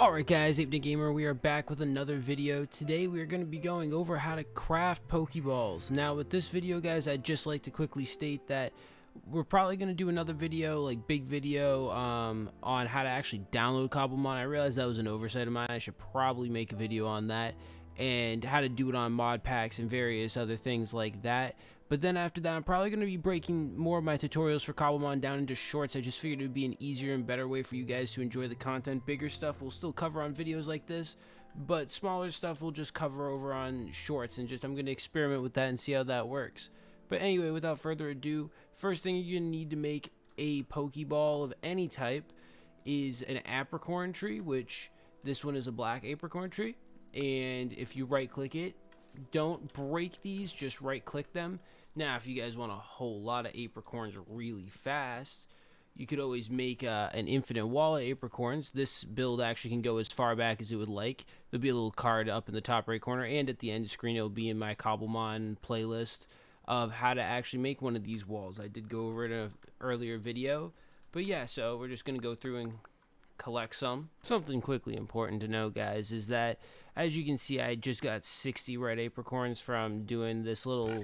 Alright guys, Ape Gamer, we are back with another video. Today we are going to be going over how to craft Pokeballs. Now with this video guys, I'd just like to quickly state that we're probably going to do another video, like big video, on how to actually download Cobblemon. I realized that was an oversight of mine. I should probably make a video on that and how to do it on mod packs and various other things like that. But then after that, I'm probably going to be breaking more of my tutorials for Cobblemon down into shorts. I just figured it would be an easier and better way for you guys to enjoy the content. Bigger stuff we'll still cover on videos like this, but smaller stuff we'll just cover over on shorts, and I'm going to experiment with that and see how that works. But anyway, without further ado, first thing you're going to need to make a Pokeball of any type is an Apricorn tree, which this one is a black Apricorn tree. And if you right click it, don't break these, just right click them. Now if you guys want a whole lot of Apricorns really fast, you could always make an infinite wall of Apricorns. This build actually can go as far back as it would like. There'll be a little card up in the top right corner, and at the end screen it'll be in my Cobblemon playlist of how to actually make one of these walls. I did go over it in an earlier video, but yeah, so we're just gonna go through and collect some. Something quickly important to know guys is that, as you can see, I just got 60 red Apricorns from doing this little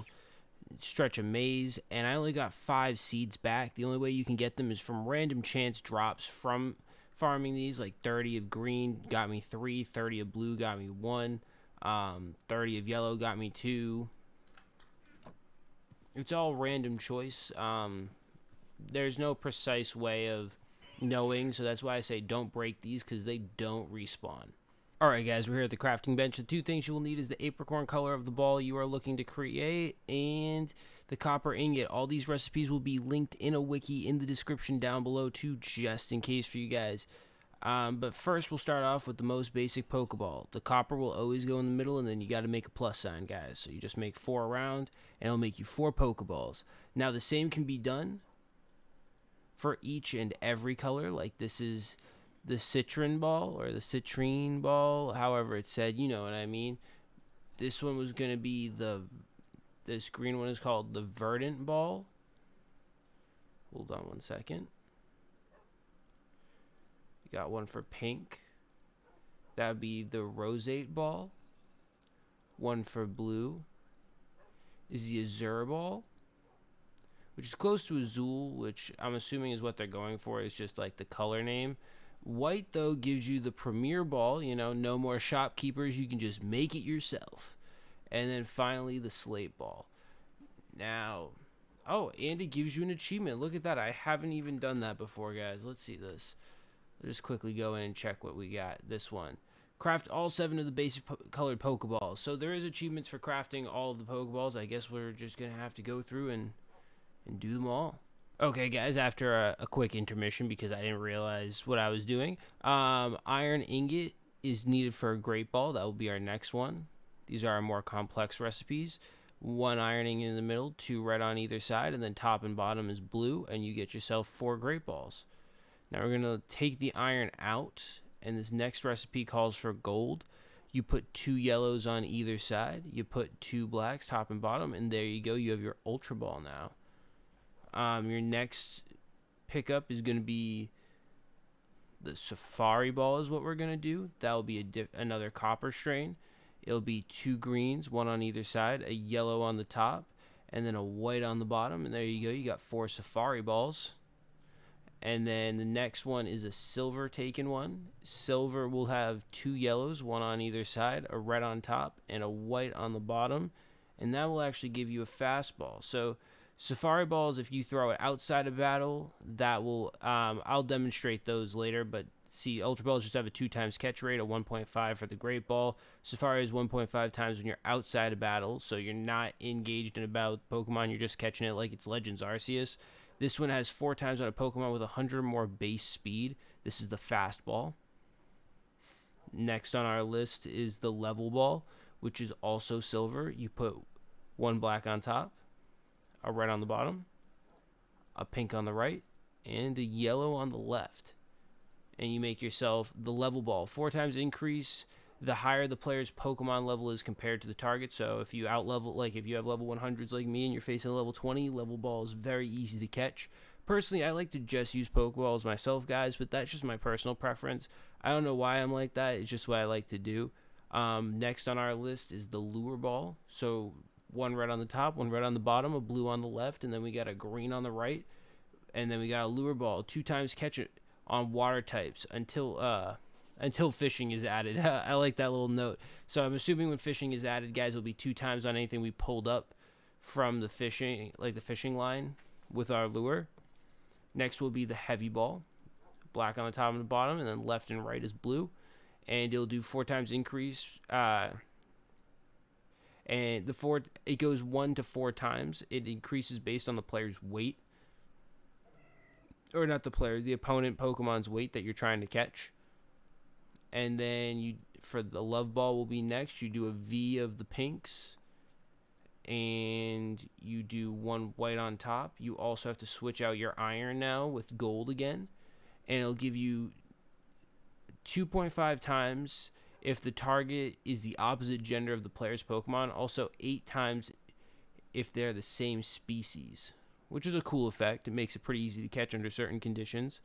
stretch of maze, and I only got 5 seeds back. The only way you can get them is from random chance drops from farming these. Like 30 of green got me 3, 30 of blue got me 1, 30 of yellow got me 2. It's all random choice. There's no precise way of knowing, so that's why I say don't break these, because they don't respawn. Alright guys, we're here at the crafting bench. The two things you will need is the Apricorn color of the ball you are looking to create and the copper ingot. All these recipes will be linked in a wiki in the description down below too, just in case for you guys. But first we'll start off with the most basic Pokeball. The copper will always go in the middle, and then you got to make a plus sign guys. So you just make 4 around and it'll make you 4 Pokeballs. Now the same can be done for each and every color. Like this is the citron ball or the citrine ball, however it's said, you know what I mean. This one was going to be this green one is called the verdant ball. Hold on one second. You got one for pink. That would be the roseate ball. One for blue is the azure ball, which is close to Azul, which I'm assuming is what they're going for. It's just like the color name. White, though, gives you the premier ball. You know, no more shopkeepers. You can just make it yourself. And then finally, the slate ball. Now, oh, and it gives you an achievement. Look at that. I haven't even done that before, guys. Let's see this. Let's just quickly go in and check what we got. This one. Craft all 7 of the basic colored Pokeballs. So there is achievements for crafting all of the Pokeballs. I guess we're just going to have to go through and do them all. Okay guys, after a quick intermission because I didn't realize what I was doing, iron ingot is needed for a great ball. That will be our next one. These are our more complex recipes. 1 iron ingot in the middle, 2 red on either side, and then top and bottom is blue, and you get yourself 4 great balls. Now we're going to take the iron out, and this next recipe calls for gold. You put 2 yellows on either side, you put 2 blacks top and bottom, and there you go, you have your ultra ball now. Your next pickup is going to be the safari ball is what we're going to do. That will be another copper strain. It'll be 2 greens, 1 on either side, a yellow on the top, and then a white on the bottom. And there you go. You got 4 safari balls. And then the next one is a silver taken one. Silver will have 2 yellows, 1 on either side, a red on top, and a white on the bottom. And that will actually give you a fastball. So Safari balls, if you throw it outside of battle, that will, I'll demonstrate those later, but see, Ultra Balls just have a 2 times catch rate, a 1.5 for the Great Ball. Safari is 1.5 times when you're outside of battle, so you're not engaged in a battle with Pokemon, you're just catching it like it's Legends Arceus. This one has 4 times on a Pokemon with 100 more base speed. This is the Fastball. Next on our list is the Level Ball, which is also silver. You put 1 black on top, a red on the bottom, a pink on the right, and a yellow on the left. And you make yourself the level ball. 4 times increase the higher the player's Pokemon level is compared to the target. So if you out-level, like if you have level 100s like me and you're facing a level 20, level ball is very easy to catch. Personally, I like to just use Pokeballs myself, guys, but that's just my personal preference. I don't know why I'm like that. It's just what I like to do. Next on our list is the lure ball. So one red on the top, one red on the bottom, a blue on the left, and then we got a green on the right. And then we got a lure ball, 2 times catch it on water types until fishing is added. I like that little note. So I'm assuming when fishing is added, guys, will be 2 times on anything we pulled up from the fishing, like the fishing line with our lure. Next will be the heavy ball, black on the top and the bottom, and then left and right is blue. And it'll do 4 times increase. And it goes 1 to 4 times. It increases based on the player's weight. Or not the player, the opponent Pokemon's weight that you're trying to catch. And then for the love ball will be next. You do a V of the pinks. And you do 1 white on top. You also have to switch out your iron now with gold again. And it'll give you 2.5 times if the target is the opposite gender of the player's Pokemon. Also 8 times if they're the same species, which is a cool effect. It makes it pretty easy to catch under certain conditions.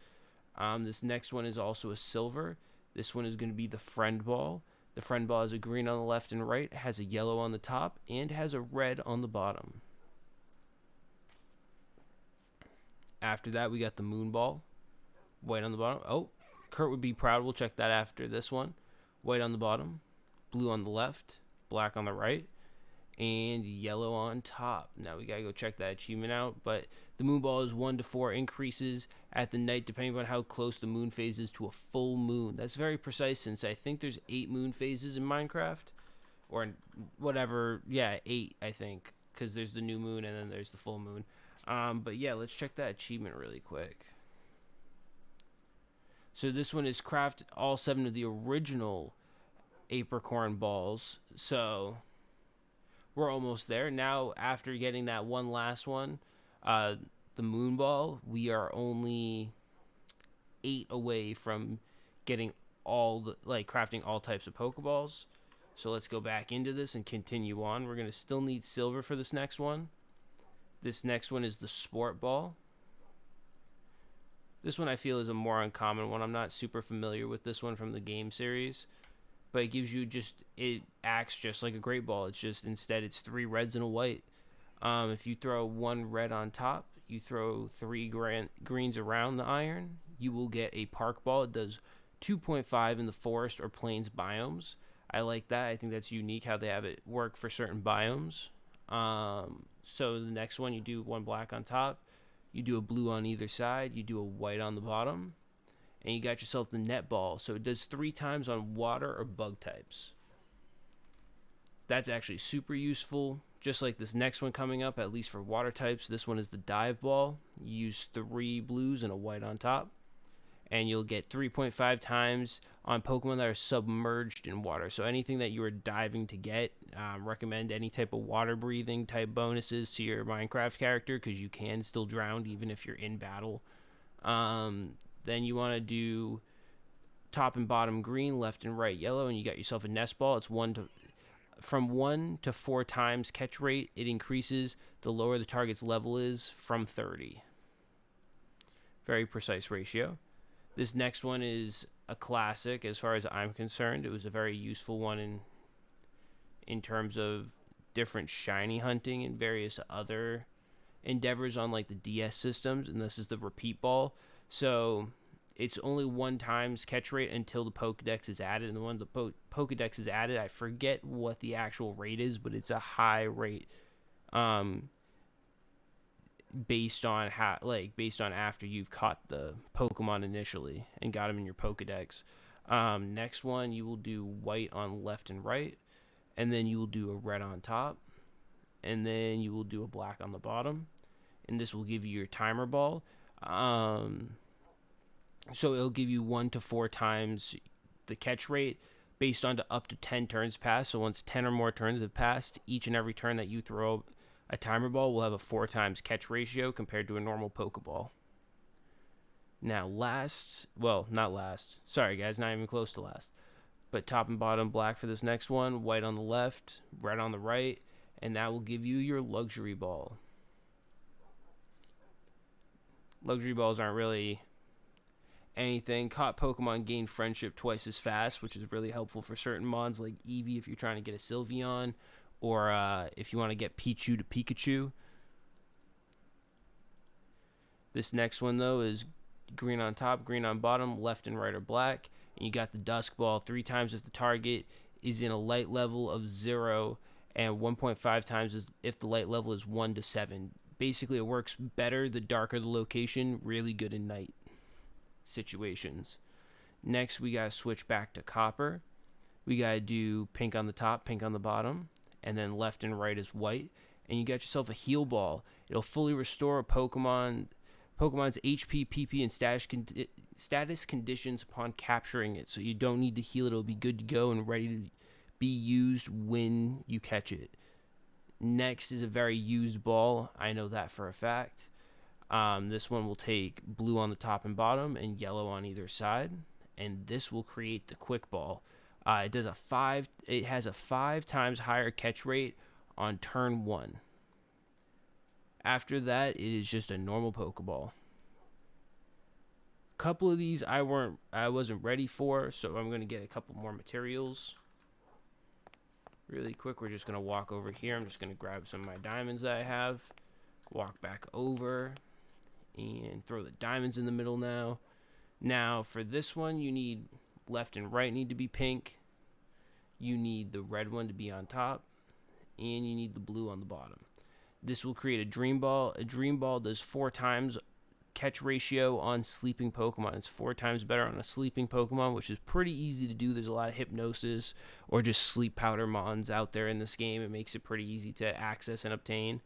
This next one is also a silver. This one is going to be the friend ball. The friend ball has a green on the left and right, has a yellow on the top, and has a red on the bottom. After that, we got the moon ball. White on the bottom. Oh, Kurt would be proud. We'll check that after this one. White on the bottom, blue on the left, black on the right, and yellow on top. Now we gotta go check that achievement out. But the moon ball is 1 to 4 increases at the night, depending on how close the moon phase is to a full moon. That's very precise, since I think there's 8 moon phases in Minecraft, or whatever. Yeah, 8 I think, because there's the new moon and then there's the full moon. But yeah, let's check that achievement really quick. So this one is craft all 7 of the original Apricorn balls. So we're almost there. Now, after getting that one last one, the moon ball, we are only 8 away from getting crafting all types of Pokeballs. So let's go back into this and continue on. We're going to still need silver for this next one. This next one is the sport ball. This one I feel is a more uncommon one. I'm not super familiar with this one from the game series. But it gives you it acts just like a great ball. It's just, instead, it's 3 reds and a white. If you throw 1 red on top, you throw 3 greens around the iron, you will get a park ball. It does 2.5 in the forest or plains biomes. I like that. I think that's unique how they have it work for certain biomes. So the next one, you do 1 black on top. You do a blue on either side. You do a white on the bottom. And you got yourself the net ball. So it does 3 times on water or bug types. That's actually super useful. Just like this next one coming up, at least for water types. This one is the dive ball. You use 3 blues and a white on top. And you'll get 3.5 times on Pokemon that are submerged in water. So anything that you are diving to get, recommend any type of water breathing type bonuses to your Minecraft character, because you can still drown even if you're in battle. Then you want to do top and bottom green, left and right yellow, and you got yourself a nest ball. It's from 1 to 4 times catch rate. It increases the lower the target's level is from 30. Very precise ratio. This next one is a classic as far as I'm concerned. It was a very useful one in terms of different shiny hunting and various other endeavors on like the DS systems, and this is the repeat ball. So it's only 1 times catch rate until the Pokedex is added, and when the Pokedex is added, I forget what the actual rate is, but it's a high rate based on after you've caught the Pokemon initially and got them in your Pokedex. Next one, you will do white on left and right, and then you will do a red on top, and then you will do a black on the bottom, and this will give you your timer ball. So it'll give you 1 to 4 times the catch rate based on up to 10 turns passed. So once 10 or more turns have passed, each and every turn that you throw a timer ball will have a 4 times catch ratio compared to a normal Pokeball. Now not last. Sorry guys, not even close to last. But top and bottom black for this next one, white on the left, red on the right, and that will give you your luxury ball. Luxury balls aren't really anything. Caught Pokemon gain friendship twice as fast, which is really helpful for certain mons like Eevee if you're trying to get a Sylveon, or if you want to get Pichu to Pikachu. This next one, though, is green on top, green on bottom, left and right are black. And you got the Dusk Ball 3 times if the target is in a light level of 0, and 1.5 times if the light level is 1 to 7. Basically, it works better the darker the location, really good in night situations. Next, we got to switch back to copper. We got to do pink on the top, pink on the bottom, and then left and right is white. And you got yourself a heal ball. It'll fully restore a Pokemon's HP, PP, and status conditions upon capturing it. So you don't need to heal it. It'll be good to go and ready to be used when you catch it. Next is a very used ball. I know that for a fact. This one will take blue on the top and bottom and yellow on either side. And this will create the quick ball. It has a 5 times higher catch rate on turn 1. After that, it is just a normal Pokeball. Couple of these I wasn't ready for, so I'm going to get a couple more materials. Really quick, we're just going to walk over here. I'm just going to grab some of my diamonds that I have. Walk back over and throw the diamonds in the middle now. Now, for this one, you need left and right need to be pink. You need the red one to be on top. And you need the blue on the bottom. This will create a Dream Ball. A Dream Ball does 4 times catch ratio on sleeping Pokemon. It's 4 times better on a sleeping Pokemon, which is pretty easy to do. There's a lot of hypnosis or just sleep powder mons out there in this game. It makes it pretty easy to access and obtain.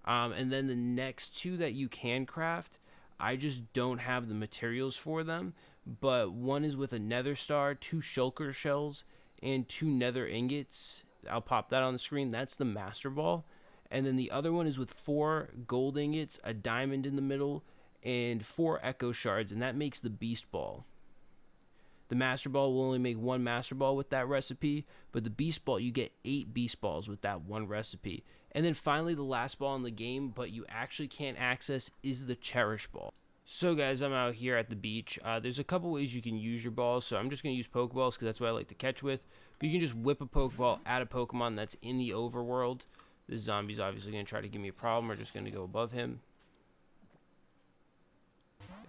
And then the next 2 that you can craft, I just don't have the materials for them. But one is with a Nether Star, 2 Shulker Shells, and 2 Nether Ingots. I'll pop that on the screen. That's the Master Ball. And then the other one is with 4 gold ingots, a diamond in the middle, and 4 echo shards, and that makes the Beast Ball. The Master Ball will only make 1 Master Ball with that recipe, but the Beast Ball, you get 8 Beast Balls with that 1 recipe. And then finally, the last ball in the game, but you actually can't access, is the Cherish Ball. So guys, I'm out here at the beach. There's a couple ways you can use your balls, so I'm just going to use Pokeballs because that's what I like to catch with. But you can just whip a Pokeball at a Pokemon that's in the overworld. This zombie's obviously going to try to give me a problem. We're just going to go above him.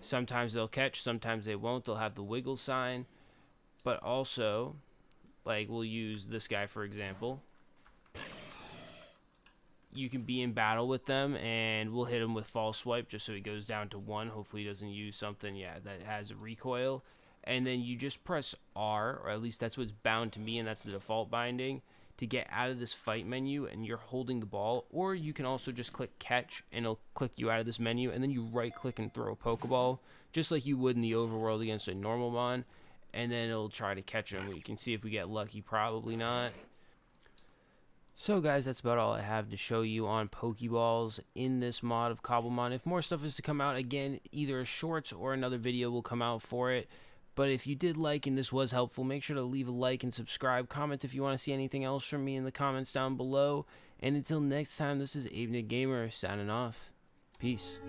Sometimes they'll catch, sometimes they won't. They'll have the wiggle sign. But also, like, we'll use this guy for example. You can be in battle with them, and we'll hit him with False Swipe just so he goes down to 1. Hopefully he doesn't use something, that has a recoil. And then you just press R, or at least that's what's bound to me, and that's the default binding, to get out of this fight menu, and you're holding the ball. Or you can also just click catch, and it'll click you out of this menu, and then you right click and throw a Pokeball, just like you would in the overworld against a normal mon, and then it'll try to catch him. You can see if we get lucky, probably not. So guys, that's about all I have to show you on Pokeballs in this mod of Cobblemon. If more stuff is to come out, again, either a shorts or another video will come out for it. But if you did like and this was helpful, make sure to leave a like and subscribe. Comment if you want to see anything else from me in the comments down below. And until next time, this is Abe Gamer signing off. Peace.